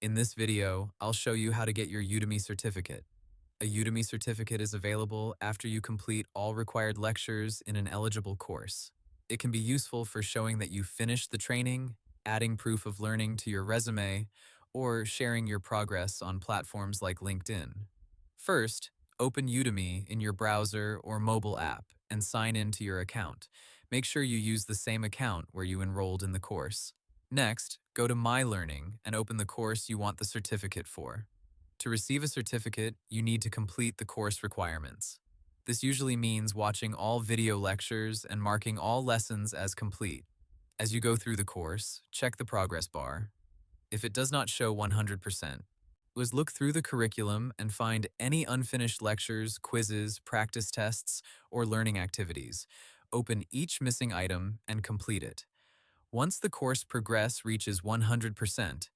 In this video, I'll show you how to get your Udemy certificate. A Udemy certificate is available after you complete all required lectures in an eligible course. It can be useful for showing that you finished the training, adding proof of learning to your resume, or sharing your progress on platforms like LinkedIn. First, open Udemy in your browser or mobile app and sign in to your account. Make sure you use the same account where you enrolled in the course. Next, go to My Learning and open the course you want the certificate for. To receive a certificate, you need to complete the course requirements. This usually means watching all video lectures and marking all lessons as complete. As you go through the course, check the progress bar. If it does not show 100%, look through the curriculum and find any unfinished lectures, quizzes, practice tests, or learning activities. Open each missing item and complete it. Once the course progress reaches 100%,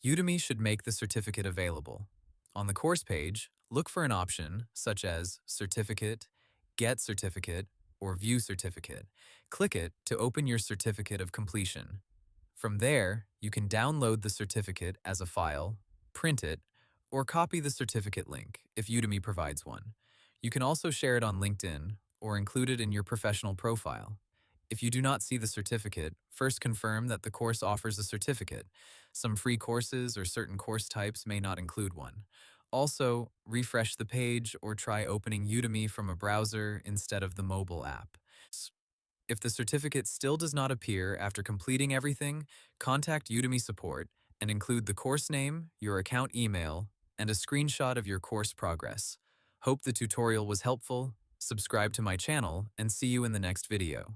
Udemy should make the certificate available. On the course page, look for an option such as Certificate, Get Certificate, or View Certificate. Click it to open your certificate of completion. From there, you can download the certificate as a file, print it, or copy the certificate link if Udemy provides one. You can also share it on LinkedIn or include it in your professional profile. If you do not see the certificate, first confirm that the course offers a certificate. Some free courses or certain course types may not include one. Also, refresh the page or try opening Udemy from a browser instead of the mobile app. If the certificate still does not appear after completing everything, contact Udemy support and include the course name, your account email, and a screenshot of your course progress. Hope the tutorial was helpful. Subscribe to my channel and see you in the next video.